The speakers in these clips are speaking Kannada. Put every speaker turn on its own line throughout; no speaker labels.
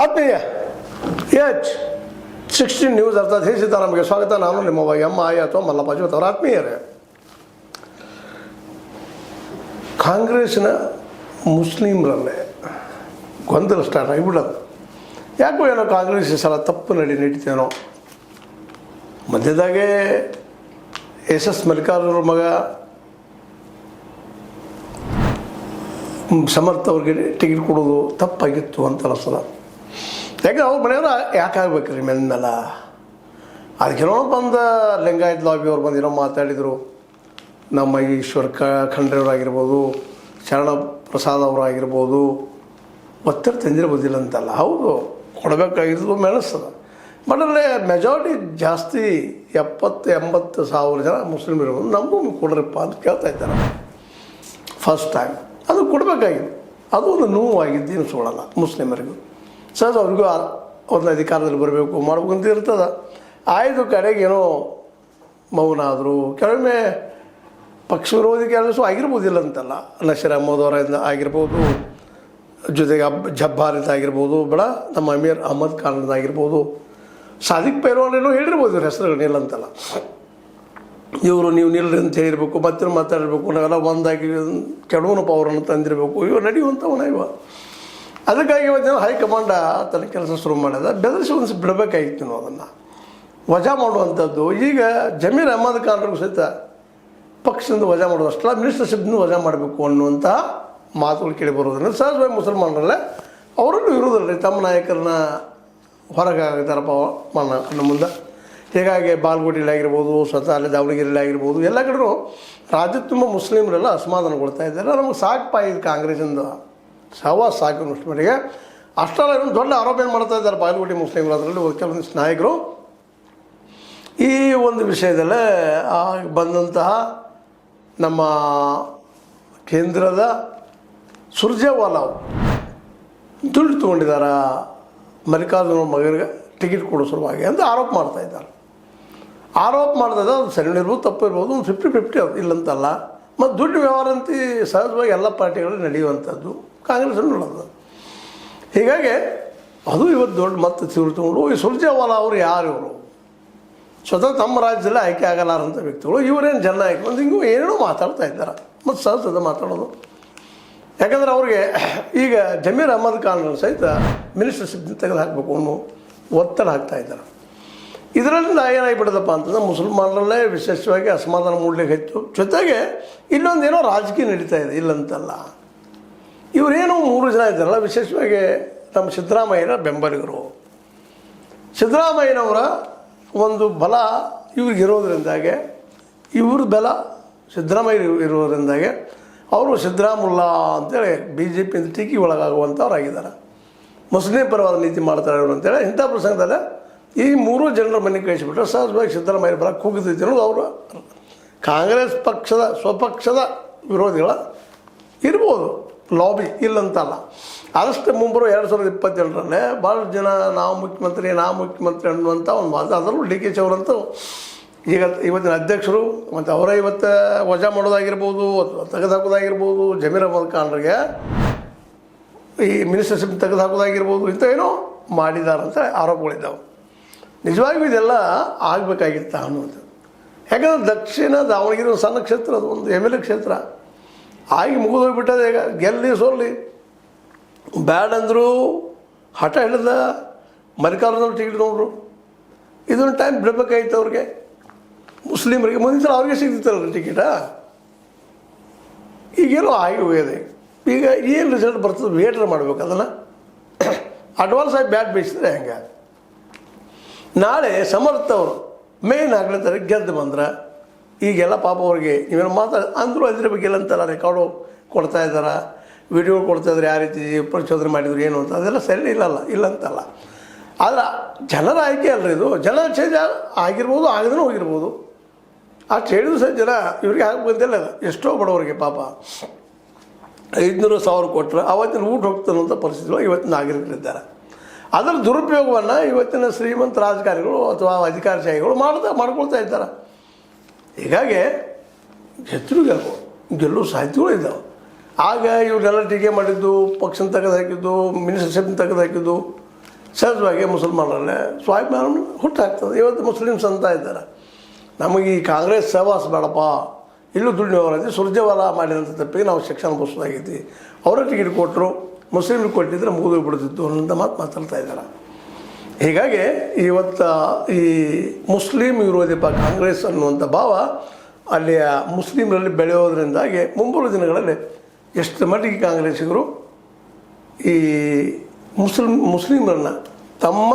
ಆತ್ಮೀಯ H16 ನ್ಯೂಸ್ ಅರ್ಥಾತ್ ಹೇ ಸೀತಾರಾಮ್ಗೆ ಸ್ವಾಗತ. ನಾನು ನಿಮ್ಮ ಎಮ್ಮ ಆಯ ಅಥವಾ ಮಲ್ಲಪ್ಪ ಜೋತ್ ಅವರ ಆತ್ಮೀಯರೇ. ಕಾಂಗ್ರೆಸ್ನ ಮುಸ್ಲಿಮರಲ್ಲೇ ಗೊಂದಲ ಸ್ಟಾರ್ಟ್ ಆಗಿಬಿಡೋದು. ಯಾಕೋ ಏನೋ ಕಾಂಗ್ರೆಸ್ ಈ ಸಲ ತಪ್ಪು ನಡೀತೇನೋ. ಮಧ್ಯದಾಗೆ ಎಸ್ ಮಲ್ಲಿಕಾರ್ಜುನ ಮಗ ಸಮರ್ಥ ಅವ್ರಿಗೆ ಟಿಕೆಟ್ ಕೊಡೋದು ತಪ್ಪಾಗಿತ್ತು ಅಂತ ಅನಿಸ್ತದ. ಯಾಕೆ ಅವ್ರ ಮನೆಯವರು ಯಾಕೆ ಆಗ್ಬೇಕ್ರಿ ಮೆನ್ನೆಲ್ಲ. ಅದಕ್ಕೇನೋ ಬಂದ ಲಿಂಗಾಯತ್ ಲಾಬಿ ಅವ್ರು ಬಂದಿರೋ ಮಾತಾಡಿದರು. ನಮ್ಮ ಈಶ್ವರ್ ಖಂಡ್ರೆಯವರಾಗಿರ್ಬೋದು, ಶರಣ ಪ್ರಸಾದ್ ಅವರಾಗಿರ್ಬೋದು, ಒತ್ತಡ ತಂದಿರ್ಬೋದಿಲ್ಲ ಅಂತಲ್ಲ. ಹೌದು, ಕೊಡಬೇಕಾಗಿದ್ದು ಮೆಣಸ್ತದ. ಬಟ್ ಅಲ್ಲೇ ಮೆಜಾರಿಟಿ ಜಾಸ್ತಿ 70-80 ಸಾವಿರ ಜನ ಮುಸ್ಲಿಮರು ನಮಗೂ ಕೊಡ್ರಪ್ಪ ಅಂತ ಕೇಳ್ತಾ ಇದ್ದಾರೆ. ಫಸ್ಟ್ ಟೈಮ್ ಅದು ಕೊಡಬೇಕಾಗಿತ್ತು. ಅದು ಒಂದು ನೋವಾಗಿದ್ದು ಅನಿಸ್ಕೊಳ್ಳಲ್ಲ ಮುಸ್ಲಿಮರಿಗೂ. ಸಹಜ ಅವ್ರಿಗೂ ಒಂದು ಅಧಿಕಾರದಲ್ಲಿ ಬರಬೇಕು ಮಾಡ್ಬೇಕು ಅಂತ ಇರ್ತದೆ. ಆಯ್ತು, ಕಡೆಗೆ ಏನೋ ಮೌನ ಆದರು. ಕೆಲವೊಮ್ಮೆ ಪಕ್ಷ ವಿರೋಧಿ ಕೆಲಸ ಆಗಿರ್ಬೋದಿಲ್ಲ ಅಂತಲ್ಲ. ನಶೀರ್ ಅಹಮದ್ ಅವರಿಂದ ಆಗಿರ್ಬೋದು, ಜೊತೆಗೆ ಜಬ್ಬಾರಿಂದ ಆಗಿರ್ಬೋದು, ಬೇಡ ನಮ್ಮ ಅಮೀರ್ ಅಹಮದ್ ಖಾನ್ದ ಆಗಿರ್ಬೋದು, ಸಾದಿಕ್ ಪೈಲ್ವಾನೇನೋ ಹೇಳಿರ್ಬೋದು ಇವ್ರ ಹೆಸರುಗಳು ನಿಲ್ಲಂತಲ್ಲ. ಇವರು ನೀವು ನಿಲ್ರಿ ಅಂತ ಹೇಳಿರ್ಬೇಕು, ಮತ್ತೆ ಮಾತಾಡಿರ್ಬೇಕು, ನಾವೆಲ್ಲ ಒಂದಾಗಿ ಕೆಡವನ ಪವರನ್ನು ತಂದಿರಬೇಕು. ಇವು ನಡೆಯುವಂಥವನ ಇವ. ಅದಕ್ಕಾಗಿ ಇವತ್ತು ಹೈಕಮಾಂಡ ತನ್ನ ಕೆಲಸ ಶುರು ಮಾಡಿದ. ಬೆದರಿಸಿ ಒಂದು ಬಿಡಬೇಕಾಗಿತ್ತು ನಾವು ಅದನ್ನು ವಜಾ ಮಾಡುವಂಥದ್ದು. ಈಗ ಜಮೀರ್ ಅಹಮದ್ ಖಾನ್ರಿಗೂ ಸಹಿತ ಪಕ್ಷದಿಂದ ವಜಾ ಮಾಡೋದು ಅಷ್ಟಲ್ಲ, ಮಿನಿಸ್ಟರ್ಶಿಪ್ನ ವಜಾ ಮಾಡಬೇಕು ಅನ್ನುವಂಥ ಮಾತುಗಳು ಕೇಳಿ ಬರೋದ್ರಿಂದ ಸಹಜವಾಗಿ ಮುಸಲ್ಮಾನರಲ್ಲೇ ಅವರಲ್ಲೂ ಇರೋದಿಲ್ಲ ರೀ. ತಮ್ಮ ನಾಯಕರನ್ನ ಹೊರಗೆ ಆಗಿದ್ದಾರಪ್ಪ ನಮ್ಮ ಮುಂದೆ. ಹೀಗಾಗಿ ಬಾಲ್ಕೋಟೆಯಲ್ಲಿ ಆಗಿರ್ಬೋದು, ಸ್ವತಃ ಅಲ್ಲಿ ದಾವಣಗೆರೆಯಲ್ಲಿ ಆಗಿರ್ಬೋದು, ಎಲ್ಲ ಕಡೆಯೂ ರಾಜ್ಯದ ತುಂಬ ಮುಸ್ಲಿಮರೆಲ್ಲ ಅಸಮಾಧಾನಗೊಳ್ತಾ ಇದ್ದಾರೆ. ನಮಗೆ ಸಾಕಪ್ಪ ಇದು ಕಾಂಗ್ರೆಸ್ಸಿಂದ ಸಹವಾಸ ಸಾಕು ಅಷ್ಟು ಮಟ್ಟಿಗೆ. ಅಷ್ಟೆಲ್ಲ ಇನ್ನೊಂದು ದೊಡ್ಡ ಆರೋಪ ಏನು ಮಾಡ್ತಾ ಇದ್ದಾರೆ ಬಾಲ್ಕೋಟೆ ಮುಸ್ಲಿಮರು. ಅದರಲ್ಲಿ ಕೆಲವೊಂದಿಷ್ಟು ನಾಯಕರು ಈ ಒಂದು ವಿಷಯದಲ್ಲೇ ಬಂದಂತಹ ನಮ್ಮ ಕೇಂದ್ರದ ಸುರ್ಜೇವಾಲಾ ದುಡ್ಡು ತೊಗೊಂಡಿದ್ದಾರೆ ಮಲ್ಲಿಕಾರ್ಜುನ ಮಗನಿಗೆ ಟಿಕೆಟ್ ಕೊಡೋ ಸಲುವಾಗಿ ಅಂತ ಆರೋಪ ಮಾಡ್ತಾ ಇದ್ದಾರೆ. ಆರೋಪ ಮಾಡ್ತಾಯಿದ್ದ ಅದು ಸರಿ ಇರ್ಬೋದು, ತಪ್ಪು ಇರ್ಬೋದು, ಒಂದು 50-50 ಅದು ಇಲ್ಲಂತಲ್ಲ. ಮತ್ತು ದುಡ್ಡು ವ್ಯವಹಾರ ಅಂತ ಸಹಜವಾಗಿ ಎಲ್ಲ ಪಾರ್ಟಿಗಳು ನಡೆಯುವಂಥದ್ದು, ಕಾಂಗ್ರೆಸ್ಸನ್ನು ನೋಡೋದು. ಹೀಗಾಗಿ ಅದು ಇವತ್ತು ದೊಡ್ಡ ಮತ್ತೆ ತೀವ್ರ ತಗೊಂಡು ಈ ಸುರ್ಜೇವಾಲಾ ಅವರು ಯಾರು? ಇವರು ಸ್ವತಃ ತಮ್ಮ ರಾಜ್ಯದಲ್ಲೇ ಆಯ್ಕೆ ಆಗಲಾರಂಥ ವ್ಯಕ್ತಿಗಳು. ಇವರೇನು ಜನ ಆಯ್ಕೆ ಒಂದು ಹಿಂಗೂ ಏನೇನೋ ಮಾತಾಡ್ತಾ ಇದ್ದಾರೆ. ಮತ್ತು ಸಹಜದ ಮಾತಾಡೋದು. ಯಾಕಂದರೆ ಅವ್ರಿಗೆ ಈಗ ಜಮೀರ್ ಅಹಮದ್ ಖಾನ್ ಸಹಿತ ಮಿನಿಸ್ಟರ್ಶಿಪ್ ತೆಗೆದು ಹಾಕಬೇಕು ಅನ್ನೋ ಒತ್ತಡ ಹಾಕ್ತಾ ಇದ್ದಾರೆ. ಇದರಿಂದ ಏನಾಗಿಬಿಡೋದಪ್ಪ ಅಂತಂದ್ರೆ ಮುಸಲ್ಮಾನರಲ್ಲೇ ವಿಶೇಷವಾಗಿ ಅಸಮಾಧಾನ ಮೂಡಲಿಕ್ಕೆ ಹೆಚ್ಚು. ಜೊತೆಗೆ ಇಲ್ಲೊಂದೇನೋ ರಾಜಕೀಯ ನಡೀತಾ ಇದೆ, ಇಲ್ಲಂತಲ್ಲ. ಇವರೇನೋ 3 ಜನ ಇದ್ದಾರಲ್ಲ, ವಿಶೇಷವಾಗಿ ನಮ್ಮ ಸಿದ್ದರಾಮಯ್ಯನ ಬೆಂಬಲಿಗರು. ಸಿದ್ದರಾಮಯ್ಯನವರ ಒಂದು ಬಲ ಇವ್ರಿಗೆ ಇರೋದ್ರಿಂದಾಗೆ, ಇವ್ರ ಬಲ ಸಿದ್ದರಾಮಯ್ಯ ಇರೋದ್ರಿಂದಾಗೆ ಅವರು ಸಿದ್ದರಾಮುಲ್ಲಾ ಅಂತೇಳಿ BJP ಟೀಕೆ ಒಳಗಾಗುವಂಥವ್ರಾಗಿದ್ದಾರೆ. ಮುಸ್ಲಿಂ ಪರವಾದ ನೀತಿ ಮಾಡ್ತಾರೆ ಇವರು ಅಂತೇಳಿ. ಇಂಥ ಪ್ರಸಂಗದಲ್ಲಿ ಈ 3 ಜನರ ಮನೆಗೆ ಕಳಿಸಿಬಿಟ್ರೆ ಸಹಜವಾಗಿ ಸಿದ್ದರಾಮಯ್ಯ ಬರ ಕೂಗಿದೈತಿ ಅನ್ನೋದು ಅವರು ಕಾಂಗ್ರೆಸ್ ಪಕ್ಷದ ಸ್ವಪಕ್ಷದ ವಿರೋಧಿಗಳ ಇರ್ಬೋದು ಲಾಬಿ, ಇಲ್ಲಂತಲ್ಲ. ಆದಷ್ಟು ಮುಂಬರುವ 2027ರಲ್ಲಿ ಭಾಳ ಜನ ನಾವು ಮುಖ್ಯಮಂತ್ರಿ ಅನ್ನುವಂಥ ಒಂದು ಮಾತು. ಅದರಲ್ಲೂ DK ಅವರಂತೂ ಈಗ ಇವತ್ತಿನ ಅಧ್ಯಕ್ಷರು ಮತ್ತು ಅವರ ಇವತ್ತು ವಜಾ ಮಾಡೋದಾಗಿರ್ಬೋದು ಅಥವಾ ತೆಗೆದುಹಾಕೋದಾಗಿರ್ಬೋದು, ಜಮೀರ್ ಅಹಮದ್ ಖಾನ್ರಿಗೆ ಈ ಮಿನಿಸ್ಟರ್ಶಿಪ್ ತೆಗೆದುಹಾಕೋದಾಗಿರ್ಬೋದು, ಇಂಥ ಏನೋ ಮಾಡಿದಾರಂತ ಆರೋಪಗಳಿದ್ದಾವೆ. ನಿಜವಾಗಿಯೂ ಇದೆಲ್ಲ ಆಗಬೇಕಾಗಿತ್ತ ಅನ್ನೋದು. ಯಾಕಂದರೆ ದಕ್ಷಿಣ ದಾವಣಗೆರೆ ಒಂದು ಸಣ್ಣ ಕ್ಷೇತ್ರ, ಅದು ಒಂದು MLA ಕ್ಷೇತ್ರ ಆಗಿ ಮುಗಿದೋಗ್ಬಿಟ್ಟದೆ. ಈಗ ಗೆಲ್ಲಿ ಸೋಲ್ಲಿ ಬ್ಯಾಡಂದ್ರು ಹಠ ಹಿಡಿದ ಮಲ್ಲಿಕಾರ್ಜುನ ಟಿಕೆಟ್ ನೋಡ್ರು. ಇದೊಂದು ಟೈಮ್ ಬಿಡಬೇಕಾಗಿತ್ತು ಅವ್ರಿಗೆ, ಮುಸ್ಲಿಮರಿಗೆ. ಮುಂದಿನ ಸಲ ಅವ್ರಿಗೆ ಸಿಗ್ತಿತ್ತಲ್ಲ ಟಿಕೆಟ. ಈಗೇನೋ ಆಗಿ ಹೋಗಿದೆ. ಈಗ ಏನು ರಿಸಲ್ಟ್ ಬರ್ತದೆ ವೇಟ್ರ್ ಮಾಡ್ಬೇಕು. ಅದನ್ನು ಅಡ್ವಾನ್ಸ್ ಆಗಿ ಬ್ಯಾಟ್ ಬೇಯಿಸಿದ್ರೆ ಹೆಂಗೆ. ನಾಳೆ ಸಮರ್ಥ ಅವರು ಮೇನ್ 4ನೇ ತಾರೀಕು ಗೆದ್ದು ಬಂದ್ರೆ ಈಗೆಲ್ಲ ಪಾಪ ಅವ್ರಿಗೆ ನೀವೇನು ಅಂದರೂ ಅದ್ರ ಬಗ್ಗೆ ಎಲ್ಲ ಅಂತೆಲ್ಲ ರೆಕಾರ್ಡು ಕೊಡ್ತಾ ಇದ್ದಾರೆ, ವಿಡಿಯೋ ಕೊಡ್ತಾ ಇದ್ದಾರೆ, ಯಾವ ರೀತಿ ಪ್ರಚೋದನೆ ಮಾಡಿದ್ರು ಏನು ಅಂತ. ಅದೆಲ್ಲ ಸರಿ ಇಲ್ಲಂತಲ್ಲ. ಆದರೆ ಜನರ ಆಯ್ಕೆ ಅಲ್ಲರಿ ಇದು. ಜನ ಚೇಂಜ್ ಆಗಿರ್ಬೋದು, ಆಗದೇ ಹೋಗಿರ್ಬೋದು. ಅಷ್ಟು ಹೇಳಿದ್ರು ಸಹ ಜನ ಇವ್ರಿಗೆ ಆಗಬೇಕಂತೆಲ್ಲ ಎಷ್ಟೋ ಬಡವರಿಗೆ ಪಾಪ 500,000 ಕೊಟ್ಟರೆ ಅವತ್ತಿನ ಊಟ ಹೋಗ್ತಾನಂಥ ಪರಿಸ್ಥಿತಿಗಳು ಇವತ್ತಿನ ನಾಗರಿಕರಿದ್ದಾರೆ. ಅದರ ದುರುಪಯೋಗವನ್ನು ಇವತ್ತಿನ ಶ್ರೀಮಂತ ರಾಜಕಾರಣಿಗಳು ಅಥವಾ ಅಧಿಕಾರಶಾಹಿಗಳು ಮಾಡ್ಕೊಳ್ತಾ ಇದ್ದಾರೆ. ಹೀಗಾಗಿ ಗೆಲ್ಲುವ ಸಾಧ್ಯತೆಗಳು ಇದ್ದಾವೆ. ಆಗ ಇವರೆಲ್ಲ ಟೀಕೆ ಮಾಡಿದ್ದು, ಪಕ್ಷನ ತೆಗೆದು ಹಾಕಿದ್ದು, ಮಿನಿಸ್ಟರ್ಶಿಪ್ನ ತೆಗೆದು ಹಾಕಿದ್ದು, ಸಹಜವಾಗಿ ಮುಸಲ್ಮಾನರಲ್ಲೇ ಸ್ವಾಭಿಮಾನ ಹುಟ್ಟಾಗ್ತದೆ. ಇವತ್ತು ಮುಸ್ಲಿಮ್ಸ್ ಅಂತ ಇದ್ದಾರೆ, ನಮಗೆ ಈ ಕಾಂಗ್ರೆಸ್ ಸಹವಾಸ ಬೇಡಪ್ಪ, ಇಲ್ಲೂ ದುಡ್ಡು ವ್ಯವಹಾರ ಸುರ್ಜೇವಾಲ ಮಾಡಿದಂಥ ತಪ್ಪಿಗೆ ನಾವು ಶಿಕ್ಷಣ ಬಸ್ಸಾಗಿದ್ವಿ, ಅವರ ಟಿಕೆಟ್ ಕೊಟ್ಟರು, ಮುಸ್ಲಿಮ್ರಿಗೆ ಕೊಟ್ಟಿದ್ರೆ ಮುಗಿದು ಬಿಡ್ತಿತ್ತು ಅನ್ನೋಂಥ ಮಾತಾಡ್ತಾ ಇದ್ದಾರೆ. ಹೀಗಾಗಿ ಇವತ್ತು ಈ ಮುಸ್ಲಿಂ ವಿರೋಧಿಪ ಕಾಂಗ್ರೆಸ್ ಅನ್ನುವಂಥ ಭಾವ ಅಲ್ಲಿಯ ಮುಸ್ಲಿಮರಲ್ಲಿ ಬೆಳೆಯೋದ್ರಿಂದಾಗಿ ಮುಂಬರುವ ದಿನಗಳಲ್ಲಿ ಎಷ್ಟು ಮಟ್ಟಿಗೆ ಕಾಂಗ್ರೆಸ್ಸಿಗರು ಈ ಮುಸ್ಲಿಮರನ್ನು ತಮ್ಮ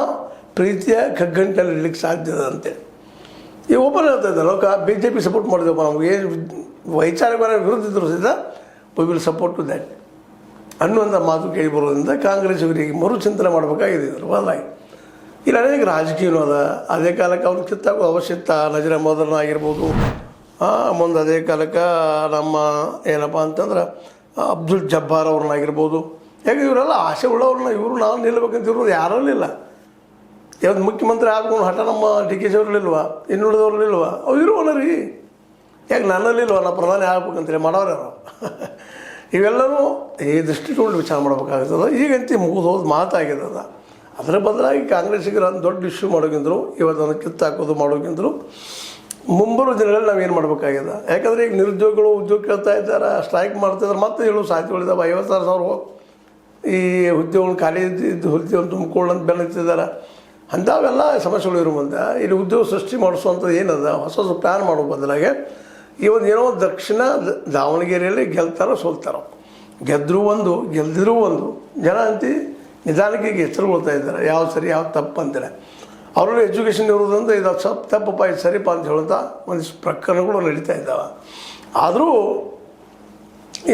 ಪ್ರೀತಿಯ ಕಗ್ಗಂಟಲ್ಲಿ ಇಡ್ಲಿಕ್ಕೆ ಸಾಧ್ಯದ ಅಂತೇಳಿ ಈ ಓಪನ್ ಹೇಳ್ತಾ ಇದ್ದಾರೆ. ಲೋಕ ಬಿ ಜೆ ಪಿ ಸಪೋರ್ಟ್ ಮಾಡಿದೆವಪ್ಪ, ನಮಗೆ ಏನು ವೈಚಾರಿಕವಾಗಿ ವಿರುದ್ಧ ಇದ್ದರೂ ಸಹಿತ we will support to that ಅನ್ನುವಂಥ ಮಾತು ಕೇಳಿ ಬರೋದ್ರಿಂದ ಕಾಂಗ್ರೆಸ್ಸಿಗರಿಗೆ ಮರುಚಿಂತನೆ ಮಾಡಬೇಕಾಗಿದೆ. ಇದ್ರ ಬದಲಾಗಿ ಇಲ್ಲಿ ಅನೇಕ ರಾಜಕೀಯನೂ ಅದ. ಅದೇ ಕಾಲಕ್ಕೆ ಅವ್ರು ಕಿತ್ತಾಕೋ ಅವಶ್ಯಕತೆ ನಜರ ಮೊದಲನ ಆಗಿರ್ಬೋದು, ಮುಂದೆ ಅದೇ ಕಾಲಕ್ಕೆ ನಮ್ಮ ಏನಪ್ಪ ಅಂತಂದ್ರೆ ಅಬ್ದುಲ್ ಜಬ್ಬಾರ್ ಅವ್ರನ್ನಾಗಿರ್ಬೋದು. ಯಾಕೆ ಇವರೆಲ್ಲ ಆಸೆ ಉಳ್ಳವ್ರನ್ನ ಇವರು ನಾವು ನಿಲ್ಲಬೇಕಂತ ಇರೋದು ಯಾರಲ್ಲಿಲ್ಲ. ಯಾವ್ದು ಮುಖ್ಯಮಂತ್ರಿ ಆಗ್ಕೊಂಡು ಹಠ ನಮ್ಮ ಡಿ ಕೆ ಶಿ ಅವ್ರಲ್ಲಿಲ್ವ, ಇನ್ನುಳಿದವ್ರಲ್ಲಿಲ್ವ, ಅವು ಇರುವಲ್ಲ ರೀ. ಯಾಕೆ ನನ್ನಲ್ಲಿಲ್ವ, ನಾ ಪ್ರಧಾನಿ ಆಗ್ಬೇಕಂತೇಳಿ ಮಾಡೋರು ಯಾರು? ಇವೆಲ್ಲವೂ ಈ ದೃಷ್ಟಿಕೊಂಡು ವಿಚಾರ ಮಾಡ್ಬೇಕಾಗ್ತದೆ. ಈಗಂತೂ ಮುಗಿದು ಹೋದ ಮಾತಾಗಿದ್ದದ. ಅದರ ಬದಲಾಗಿ ಕಾಂಗ್ರೆಸ್ಸಿಗರು ಒಂದು ದೊಡ್ಡ ಇಶ್ಯೂ ಮಾಡೋಗಿಂದರು, ಇವತ್ತನ್ನು ಕಿತ್ತಾಕೋದು ಮಾಡೋಗಿಂದರು ಮುಂಬರುವ ದಿನಗಳಲ್ಲಿ ನಾವೇನು ಮಾಡಬೇಕಾಗಿದೆ. ಯಾಕಂದರೆ ಈಗ ನಿರುದ್ಯೋಗಿಗಳು ಉದ್ಯೋಗ ಕೇಳ್ತಾ ಇದ್ದಾರೆ, ಸ್ಟ್ರೈಕ್ ಮಾಡ್ತಿದ್ದಾರೆ, ಮತ್ತೆ ಹೇಳು ಸಾಧ್ಯಗಳಿದ್ದಾವೆ. 56,000 ಈ ಹುದ್ದೆಗಳು ಖಾಲಿ ಇದ್ದು ಹುದ್ದೆಗಳು ತುಂಬಿಕೊಳ್ಳಂತ ಬೆನ್ನತ್ತಿದ್ದಾರೆ. ಅಂಥವೆಲ್ಲ ಸಮಸ್ಯೆಗಳು ಇರೋ ಮುಂದೆ ಇಲ್ಲಿ ಉದ್ಯೋಗ ಸೃಷ್ಟಿ ಮಾಡಿಸುವಂಥದ್ದು ಏನದ ಹೊಸ ಪ್ಲ್ಯಾನ್ ಮಾಡೋ ಬದಲಾಗಿ ಇವತ್ತು ಏನೋ ದಕ್ಷಿಣ ದಾವಣಗೆರೆಯಲ್ಲಿ ಗೆಲ್ತಾರೋ ಸೋಲ್ತಾರೋ, ಗೆದ್ದರೂ ಒಂದು ಗೆಲ್ದಿರೂ ಒಂದು ಜನ ಅಂತಿ ನಿಧಾನಕ್ಕೆ ಈಗ ಎಚ್ಚರಗೊಳ್ತಾ ಇದ್ದಾರೆ, ಯಾವ ಸರಿ ಯಾವ ತಪ್ಪು ಅಂತೇಳಿ. ಅವರಲ್ಲಿ ಎಜುಕೇಷನ್ ಇರೋದ್ರಿಂದ ಇದು ಸ್ವಲ್ಪ ತಪ್ಪಪ್ಪ, ಇದು ಸರಿಪ ಅಂತ ಹೇಳುವಂಥ ಒಂದಿಷ್ಟು ಪ್ರಕರಣಗಳು ನಡೀತಾ ಇದ್ದಾವೆ. ಆದರೂ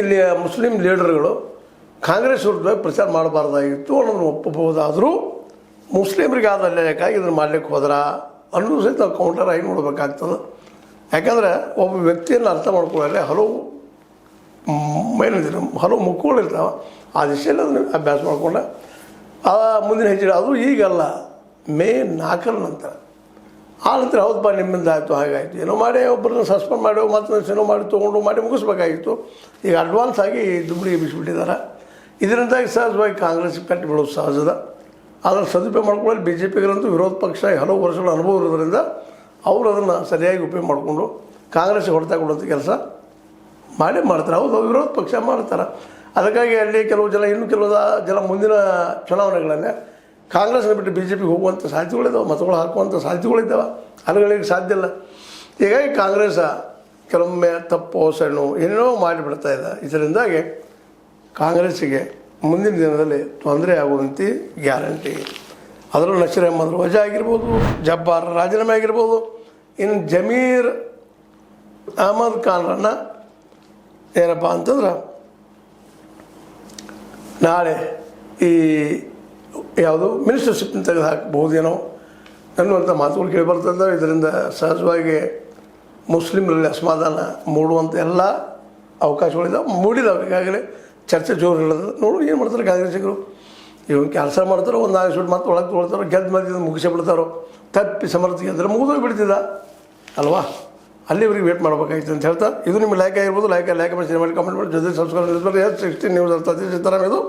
ಇಲ್ಲಿಯ ಮುಸ್ಲಿಂ ಲೀಡರ್ಗಳು ಕಾಂಗ್ರೆಸ್ ವಿರುದ್ಧವಾಗಿ ಪ್ರಚಾರ ಮಾಡಬಾರ್ದಾಗಿತ್ತು ಅನ್ನೋದನ್ನು ಒಪ್ಪಬಹುದಾದರೂ ಮುಸ್ಲಿಮರಿಗೆ ಆದಲ್ಲಿ ಯಾಕಾಗಿ ಇದನ್ನು ಮಾಡ್ಲಿಕ್ಕೆ ಹೋದ್ರ ಅನ್ನೋದು ಸಹಿತ ನಾವು ಕೌಂಟರ್ ಆಗಿ ನೋಡಬೇಕಾಗ್ತದೆ. ಯಾಕಂದರೆ ಒಬ್ಬ ವ್ಯಕ್ತಿಯನ್ನು ಅರ್ಥ ಮಾಡ್ಕೊಳ್ಳೋದ್ರೆ ಹಲವು ಹಲವು ಮುಖಗಳಿರ್ತಾವೆ. ಆ ದಿಶೆಯಲ್ಲಿ ಅದನ್ನು ಅಭ್ಯಾಸ ಮಾಡಿಕೊಂಡ ಆ ಮುಂದಿನ ಹೆಜ್ಜೆ ಅದು ಈಗಲ್ಲ, ಮೇ 4 ನಂತರ. ಆ ನಂತರ ಹೌದಪ್ಪ ನಿಮ್ಮಿಂದ ಆಯಿತು, ಹಾಗಾಯಿತು, ಏನೋ ಮಾಡಿ ಒಬ್ಬರನ್ನ ಸಸ್ಪೆಂಡ್ ಮಾಡಿ ಮತ್ತು ಏನೋ ಮಾಡಿ ತೊಗೊಂಡು ಮಾಡಿ ಮುಗಿಸ್ಬೇಕಾಗಿತ್ತು. ಈಗ ಅಡ್ವಾನ್ಸ್ ಆಗಿ ದುಡ್ಡಿಗೆ ಎಬ್ಬಿಸಿಬಿಟ್ಟಿದ್ದಾರೆ. ಇದರಿಂದಾಗಿ ಸಹಜವಾಗಿ ಕಾಂಗ್ರೆಸ್ಗೆ ಕಟ್ಟಿ ಬೀಳೋದು ಸಹಜದ. ಅದನ್ನು ಸದುಪಯೋಗ ಮಾಡ್ಕೊಳ್ಳಿ. ಬಿ ಜೆ ಪಿಗರಂತೂ ವಿರೋಧ ಪಕ್ಷ ಹಲವು ವರ್ಷಗಳ ಅನುಭವ ಇರೋದ್ರಿಂದ ಅವರು ಅದನ್ನು ಸರಿಯಾಗಿ ಉಪಯೋಗ ಮಾಡಿಕೊಂಡು ಕಾಂಗ್ರೆಸ್ಗೆ ಹೊಡೆತ ಕೊಡುವಂಥ ಕೆಲಸ ಮಾಡ್ತಾರೆ. ಹೌದು, ವಿರೋಧ ಪಕ್ಷ ಮಾಡ್ತಾರೆ. ಅದಕ್ಕಾಗಿ ಅಲ್ಲಿ ಕೆಲವು ಜನ ಇನ್ನೂ ಕೆಲವು ಜನ ಮುಂದಿನ ಚುನಾವಣೆಗಳಲ್ಲೇ ಕಾಂಗ್ರೆಸ್ನ ಬಿಟ್ಟು ಬಿ ಜೆ ಪಿಗೆ ಹೋಗುವಂಥ ಸಾಧ್ಯತೆಗಳಿದ್ದಾವೆ, ಮತಗಳು ಹಾಕುವಂಥ ಸಾಧ್ಯತೆಗಳಿದ್ದಾವೆ. ಅಲ್ಲಿಗಳಿಗೆ ಸಾಧ್ಯ ಇಲ್ಲ. ಹೀಗಾಗಿ ಕಾಂಗ್ರೆಸ್ ಕೆಲವೊಮ್ಮೆ ತಪ್ಪು ಸಣ್ಣ ಏನೇನೋ ಮಾಡಿಬಿಡ್ತಾ ಇದೆ. ಇದರಿಂದಾಗಿ ಕಾಂಗ್ರೆಸ್ಸಿಗೆ ಮುಂದಿನ ದಿನದಲ್ಲಿ ತೊಂದರೆ ಆಗುವಂತೆ ಗ್ಯಾರಂಟಿ. ಅದರಲ್ಲೂ ನಸೀರ್ ಅಹಮದ್ ವಜಾ ಆಗಿರ್ಬೋದು, ಜಬ್ಬಾರ್ ರಾಜೀನಾಮೆ ಆಗಿರ್ಬೋದು, ಇನ್ನು ಜಮೀರ್ ಅಹಮದ್ ಖಾನ್ರನ್ನು ಏನಪ್ಪ ಅಂತಂದ್ರೆ ನಾಳೆ ಈ ಯಾವುದು ಮಿನಿಸ್ಟರ್ಶಿಪ್ನ ತೆಗೆದು ಹಾಕಬಹುದೇನೋ ಅನ್ನುವಂಥ ಮಾತುಗಳು ಕೇಳಿಬರ್ತದೆ. ಇದರಿಂದ ಸಹಜವಾಗಿ ಮುಸ್ಲಿಮರಲ್ಲಿ ಅಸಮಾಧಾನ ಮೂಡುವಂಥ ಎಲ್ಲ ಅವಕಾಶಗಳಿದ್ದಾವೆ, ಮೂಡಿದಾವೆ. ಈಗಾಗಲೇ ಚರ್ಚೆ ಜೋರು ಹೇಳೋದು ನೋಡು ಏನು ಮಾಡ್ತಾರೆ ಕಾಂಗ್ರೆಸ್ಸಿಗರು. ಇವಾಗ ಕೆಲಸ ಮಾಡ್ತಾರೋ ಒಂದು 4 ಶೂಟ್ ಮತ್ತೆ ಒಳಗೆ ತೊಗೊಳ್ತಾರೋ, ಗೆದ್ದು ಮಧ್ಯದ ಮುಗಿಸಿ ಬಿಡ್ತಾರೋ, ತಪ್ಪಿ ಸಮರ್ಥಿಗೆ ಅಂದರೆ ಮುಗಿದೋಗಿ ಬಿಡ್ತಿದ್ದ ಅಲ್ವಾ. ಅಲ್ಲಿವರೆಗೆ ವೇಟ್ ಮಾಡಬೇಕಾಗಿತ್ತು ಅಂತ ಹೇಳ್ತಾ, ಇದು ನಿಮಗೆ ಲೈಕ್ ಆಗಿರ್ಬೋದು. ಲೈಕ್ ಮಾಡಿ, ಶೇರ್ ಮಾಡಿ, ಕಮೆಂಟ್ ಮಾಡಿ, ಜೊತೆ ಸಬ್ಸ್ಕ್ರೈಬ್ ಮಾಡಿ. 16 ನ್ಯೂಸ್ ಅರ್ಥ ಸಿದ್ದರಾಮಯ್ಯದು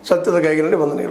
ಸತ್ಯದ ಕೈಗಿನಲ್ಲಿ ವಂದನೆಗಳು.